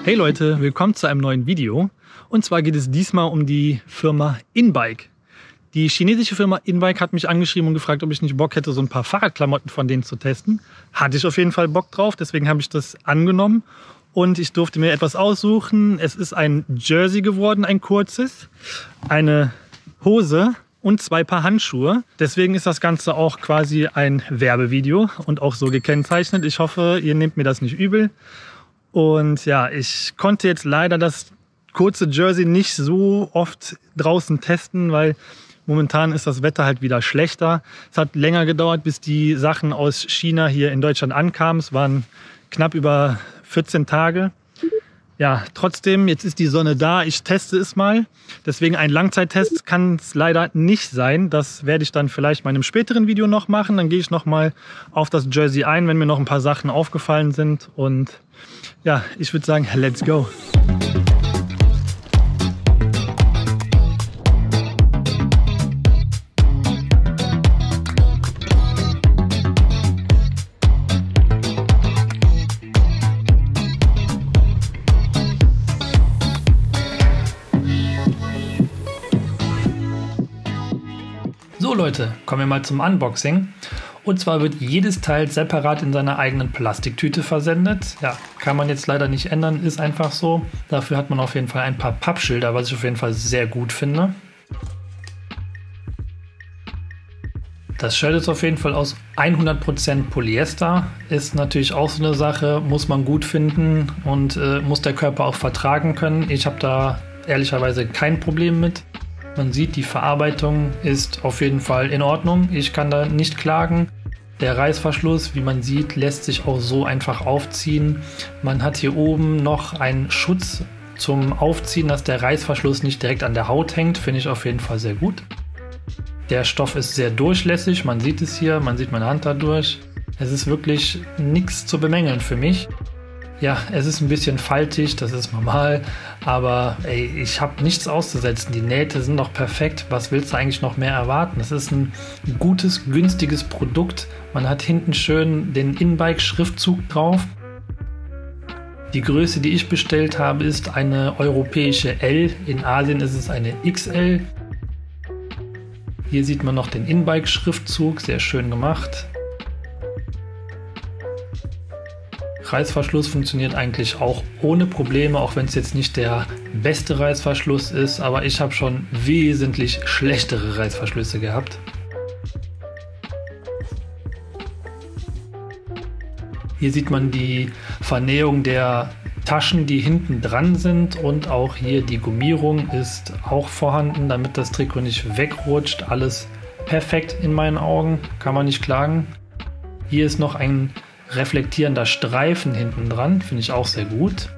Hey Leute, willkommen zu einem neuen Video. Und zwar geht es diesmal um die Firma InBike. Die chinesische Firma InBike hat mich angeschrieben und gefragt, ob ich nicht Bock hätte, so ein paar Fahrradklamotten von denen zu testen. Hatte ich auf jeden Fall Bock drauf, deswegen habe ich das angenommen. Und ich durfte mir etwas aussuchen. Es ist ein Jersey geworden, ein kurzes, eine Hose und 2 Paar Handschuhe. Deswegen ist das Ganze auch quasi ein Werbevideo und auch so gekennzeichnet. Ich hoffe, ihr nehmt mir das nicht übel. Und ja, ich konnte jetzt leider das kurze Jersey nicht so oft draußen testen, weil momentan ist das Wetter halt wieder schlechter. Es hat länger gedauert, bis die Sachen aus China hier in Deutschland ankamen. Es waren knapp über 14 Tage. Ja, trotzdem, jetzt ist die Sonne da. Ich teste es mal. Deswegen ein Langzeittest kann es leider nicht sein. Das werde ich dann vielleicht mal in einem späteren Video noch machen. Dann gehe ich noch mal auf das Jersey ein, wenn mir noch ein paar Sachen aufgefallen sind. Und ja, ich würde sagen, let's go. So Leute, kommen wir mal zum Unboxing. Und zwar wird jedes Teil separat in seiner eigenen Plastiktüte versendet. Ja, kann man jetzt leider nicht ändern, ist einfach so. Dafür hat man auf jeden Fall ein paar Pappschilder, was ich auf jeden Fall sehr gut finde. Das Shirt ist auf jeden Fall aus 100% Polyester. Ist natürlich auch so eine Sache, muss man gut finden und muss der Körper auch vertragen können. Ich habe da ehrlicherweise kein Problem mit. Man sieht, die Verarbeitung ist auf jeden Fall in Ordnung. Ich kann da nicht klagen. Der Reißverschluss, wie man sieht, lässt sich auch so einfach aufziehen. Man hat hier oben noch einen Schutz zum Aufziehen, dass der Reißverschluss nicht direkt an der Haut hängt. Finde ich auf jeden Fall sehr gut. Der Stoff ist sehr durchlässig. Man sieht es hier, man sieht meine Hand dadurch. Es ist wirklich nichts zu bemängeln für mich. Ja, es ist ein bisschen faltig, das ist normal, aber ey, ich habe nichts auszusetzen. Die Nähte sind doch perfekt. Was willst du eigentlich noch mehr erwarten? Es ist ein gutes, günstiges Produkt. Man hat hinten schön den InBike-Schriftzug drauf. Die Größe, die ich bestellt habe, ist eine europäische L. In Asien ist es eine XL. Hier sieht man noch den InBike-Schriftzug, sehr schön gemacht. Reißverschluss funktioniert eigentlich auch ohne Probleme, auch wenn es jetzt nicht der beste Reißverschluss ist, aber ich habe schon wesentlich schlechtere Reißverschlüsse gehabt. Hier sieht man die Vernähung der Taschen, die hinten dran sind, und auch hier die Gummierung ist auch vorhanden, damit das Trikot nicht wegrutscht. Alles perfekt in meinen Augen, kann man nicht klagen. Hier ist noch ein reflektierender Streifen hinten dran, finde ich auch sehr gut.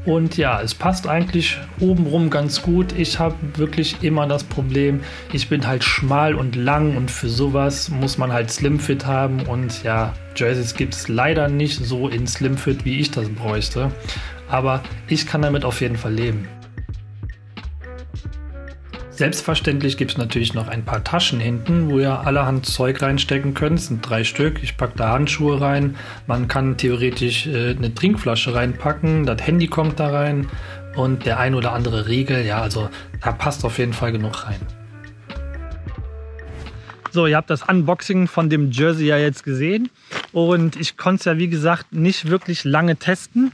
Und ja, es passt eigentlich obenrum ganz gut. Ich habe wirklich immer das Problem, ich bin halt schmal und lang und für sowas muss man halt Slimfit haben, und ja, Jerseys gibt es leider nicht so in Slimfit, wie ich das bräuchte. Aber ich kann damit auf jeden Fall leben. Selbstverständlich gibt es natürlich noch ein paar Taschen hinten, wo ihr allerhand Zeug reinstecken könnt. Es sind 3 Stück. Ich packe da Handschuhe rein. Man kann theoretisch eine Trinkflasche reinpacken. Das Handy kommt da rein und der ein oder andere Riegel. Ja, also da passt auf jeden Fall genug rein. So, ihr habt das Unboxing von dem Jersey ja jetzt gesehen. Und ich konnte es ja, wie gesagt, nicht wirklich lange testen.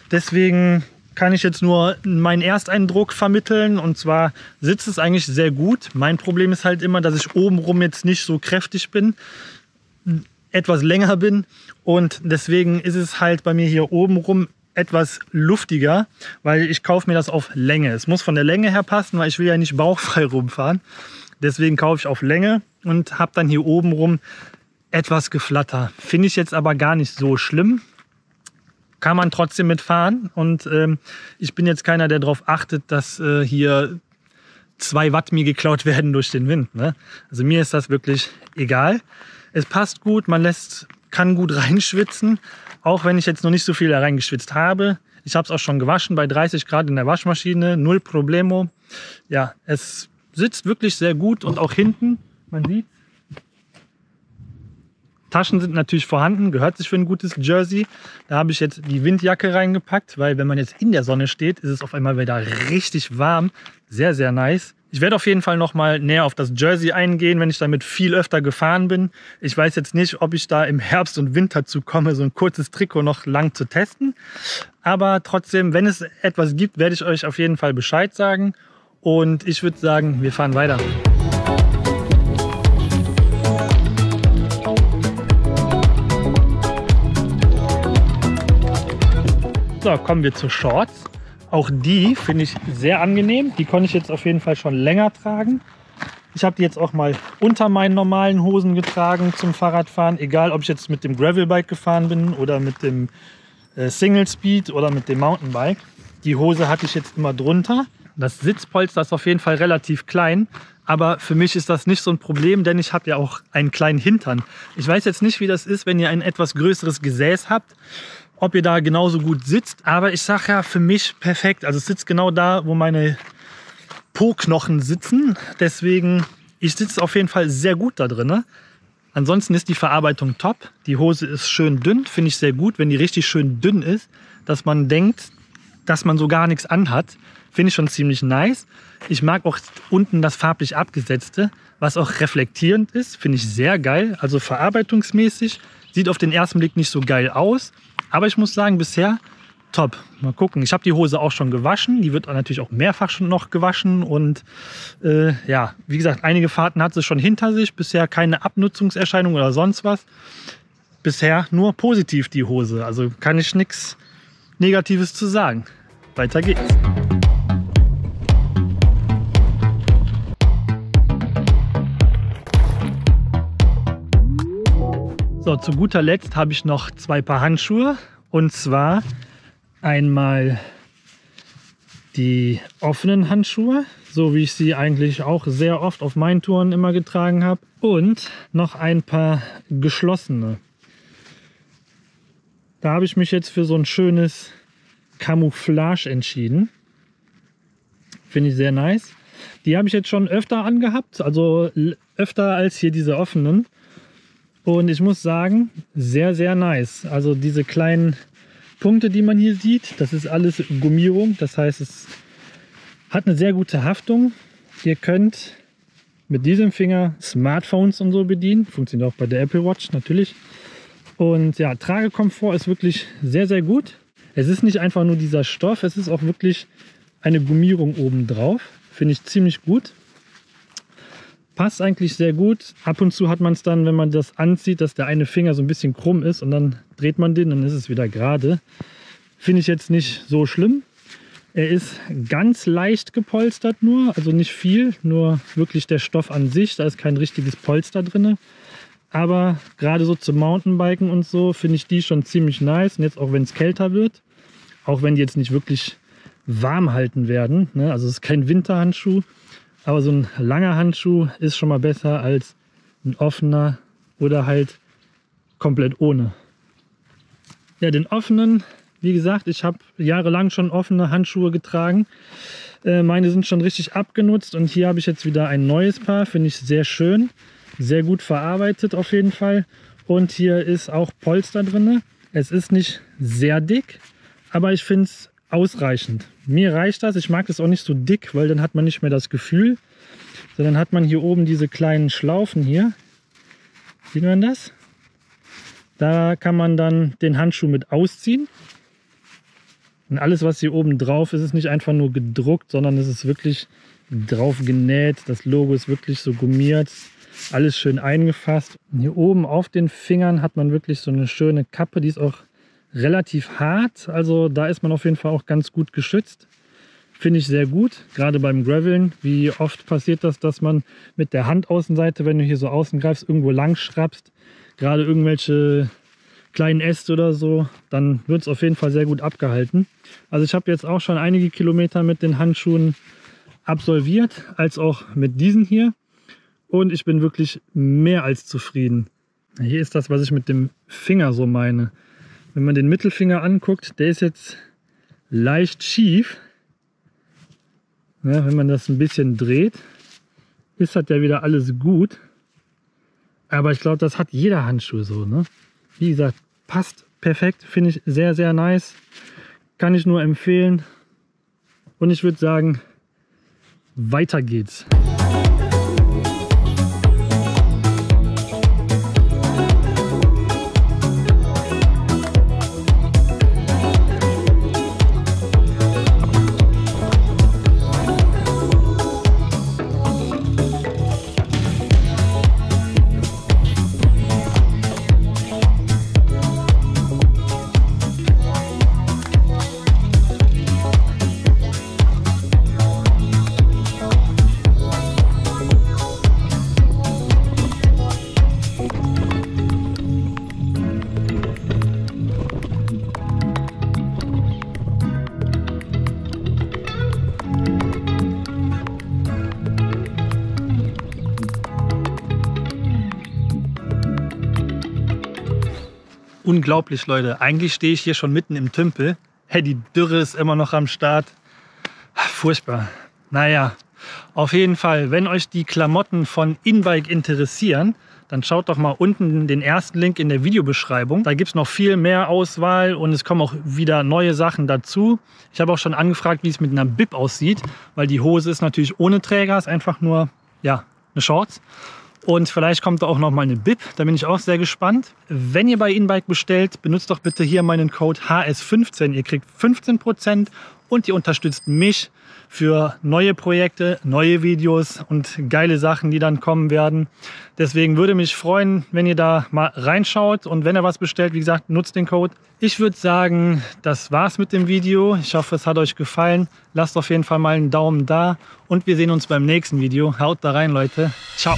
Deswegen kann ich jetzt nur meinen Ersteindruck vermitteln, und zwar sitzt es eigentlich sehr gut. Mein Problem ist halt immer, dass ich obenrum jetzt nicht so kräftig bin, etwas länger bin, und deswegen ist es halt bei mir hier obenrum etwas luftiger, weil ich kaufe mir das auf Länge. Es muss von der Länge her passen, weil ich will ja nicht bauchfrei rumfahren. Deswegen kaufe ich auf Länge und habe dann hier obenrum etwas Geflatter. Finde ich jetzt aber gar nicht so schlimm. Kann man trotzdem mitfahren, und ich bin jetzt keiner, der darauf achtet, dass hier 2 Watt mir geklaut werden durch den Wind, ne? Also mir ist das wirklich egal. Es passt gut, kann gut reinschwitzen, auch wenn ich jetzt noch nicht so viel da reingeschwitzt habe. Ich habe es auch schon gewaschen bei 30 Grad in der Waschmaschine, null Problemo. Ja, es sitzt wirklich sehr gut, und auch hinten, man sieht, Taschen sind natürlich vorhanden, gehört sich für ein gutes Jersey. Da habe ich jetzt die Windjacke reingepackt, weil wenn man jetzt in der Sonne steht, ist es auf einmal wieder richtig warm. Sehr, sehr nice. Ich werde auf jeden Fall noch mal näher auf das Jersey eingehen, wenn ich damit viel öfter gefahren bin. Ich weiß jetzt nicht, ob ich da im Herbst und Winter zu komme, so ein kurzes Trikot noch lang zu testen. Aber trotzdem, wenn es etwas gibt, werde ich euch auf jeden Fall Bescheid sagen. Und ich würde sagen, wir fahren weiter. So, kommen wir zu Shorts. Auch die finde ich sehr angenehm. Die konnte ich jetzt auf jeden Fall schon länger tragen. Ich habe die jetzt auch mal unter meinen normalen Hosen getragen zum Fahrradfahren. Egal, ob ich jetzt mit dem Gravelbike gefahren bin oder mit dem Single Speed oder mit dem Mountainbike. Die Hose hatte ich jetzt immer drunter. Das Sitzpolster ist auf jeden Fall relativ klein. Aber für mich ist das nicht so ein Problem, denn ich habe ja auch einen kleinen Hintern. Ich weiß jetzt nicht, wie das ist, wenn ihr ein etwas größeres Gesäß habt. Ob ihr da genauso gut sitzt, aber ich sage ja, für mich perfekt. Also es sitzt genau da, wo meine Po-Knochen sitzen. Deswegen, ich sitze auf jeden Fall sehr gut da drin. Ansonsten ist die Verarbeitung top. Die Hose ist schön dünn, finde ich sehr gut, wenn die richtig schön dünn ist, dass man denkt, dass man so gar nichts anhat. Finde ich schon ziemlich nice. Ich mag auch unten das farblich abgesetzte, was auch reflektierend ist. Finde ich sehr geil. Also verarbeitungsmäßig sieht auf den ersten Blick nicht so geil aus. Aber ich muss sagen, bisher top. Mal gucken. Ich habe die Hose auch schon gewaschen. Die wird natürlich auch mehrfach schon noch gewaschen. Und ja, wie gesagt, einige Fahrten hat sie schon hinter sich. Bisher keine Abnutzungserscheinung oder sonst was. Bisher nur positiv die Hose. Also kann ich nichts Negatives zu sagen. Weiter geht's. So, zu guter Letzt habe ich noch zwei Paar Handschuhe. Und zwar einmal die offenen Handschuhe, so wie ich sie eigentlich auch sehr oft auf meinen Touren immer getragen habe. Und noch ein paar geschlossene. Da habe ich mich jetzt für so ein schönes Camouflage entschieden. Finde ich sehr nice. Die habe ich jetzt schon öfter angehabt, also öfter als hier diese offenen. Und ich muss sagen, sehr, sehr nice. Also diese kleinen Punkte, die man hier sieht, das ist alles Gummierung. Das heißt, es hat eine sehr gute Haftung. Ihr könnt mit diesem Finger Smartphones und so bedienen. Funktioniert auch bei der Apple Watch natürlich. Und ja, Tragekomfort ist wirklich sehr, sehr gut. Es ist nicht einfach nur dieser Stoff, es ist auch wirklich eine Gummierung oben drauf. Finde ich ziemlich gut. Passt eigentlich sehr gut. Ab und zu hat man es dann, wenn man das anzieht, dass der eine Finger so ein bisschen krumm ist und dann dreht man den, dann ist es wieder gerade. Finde ich jetzt nicht so schlimm. Er ist ganz leicht gepolstert nur, also nicht viel, nur wirklich der Stoff an sich. Da ist kein richtiges Polster drin. Aber gerade so zum Mountainbiken und so finde ich die schon ziemlich nice. Und jetzt auch wenn es kälter wird, auch wenn die jetzt nicht wirklich warm halten werden. Ne? Also es ist kein Winterhandschuh. Aber so ein langer Handschuh ist schon mal besser als ein offener oder halt komplett ohne. Ja, den offenen, wie gesagt, ich habe jahrelang schon offene Handschuhe getragen. Meine sind schon richtig abgenutzt und hier habe ich jetzt wieder ein neues Paar. Finde ich sehr schön, sehr gut verarbeitet auf jeden Fall. Und hier ist auch Polster drin. Es ist nicht sehr dick, aber ich finde es ausreichend. Mir reicht das. Ich mag das auch nicht so dick, weil dann hat man nicht mehr das Gefühl. Sondern hat man hier oben diese kleinen Schlaufen hier. Sieht man das? Da kann man dann den Handschuh mit ausziehen. Und alles, was hier oben drauf ist, ist nicht einfach nur gedruckt, sondern es ist wirklich drauf genäht. Das Logo ist wirklich so gummiert. Alles schön eingefasst. Und hier oben auf den Fingern hat man wirklich so eine schöne Kappe. Die ist auch relativ hart, also da ist man auf jeden Fall auch ganz gut geschützt. Finde ich sehr gut, gerade beim Graveln. Wie oft passiert das, dass man mit der Handaußenseite, wenn du hier so außen greifst, irgendwo lang schrappst, gerade irgendwelche kleinen Äste oder so, dann wird es auf jeden Fall sehr gut abgehalten. Also ich habe jetzt auch schon einige Kilometer mit den Handschuhen absolviert, als auch mit diesen hier. Und ich bin wirklich mehr als zufrieden. Hier ist das, was ich mit dem Finger so meine. Wenn man den Mittelfinger anguckt, der ist jetzt leicht schief. Ja, wenn man das ein bisschen dreht, ist das ja wieder alles gut. Aber ich glaube, das hat jeder Handschuh so, ne? Wie gesagt, passt perfekt, finde ich sehr, sehr nice. Kann ich nur empfehlen. Und ich würde sagen, weiter geht's. Unglaublich, Leute. Eigentlich stehe ich hier schon mitten im Tümpel. Hey, die Dürre ist immer noch am Start. Furchtbar. Naja, auf jeden Fall, wenn euch die Klamotten von InBike interessieren, dann schaut doch mal unten den ersten Link in der Videobeschreibung. Da gibt es noch viel mehr Auswahl und es kommen auch wieder neue Sachen dazu. Ich habe auch schon angefragt, wie es mit einer Bib aussieht, weil die Hose ist natürlich ohne Träger, ist einfach nur ja, eine Shorts. Und vielleicht kommt da auch noch mal eine Bib, da bin ich auch sehr gespannt. Wenn ihr bei InBike bestellt, benutzt doch bitte hier meinen Code HS15. Ihr kriegt 15% und ihr unterstützt mich für neue Projekte, neue Videos und geile Sachen, die dann kommen werden. Deswegen würde mich freuen, wenn ihr da mal reinschaut und wenn ihr was bestellt, wie gesagt, nutzt den Code. Ich würde sagen, das war's mit dem Video. Ich hoffe, es hat euch gefallen. Lasst auf jeden Fall mal einen Daumen da und wir sehen uns beim nächsten Video. Haut da rein, Leute. Ciao.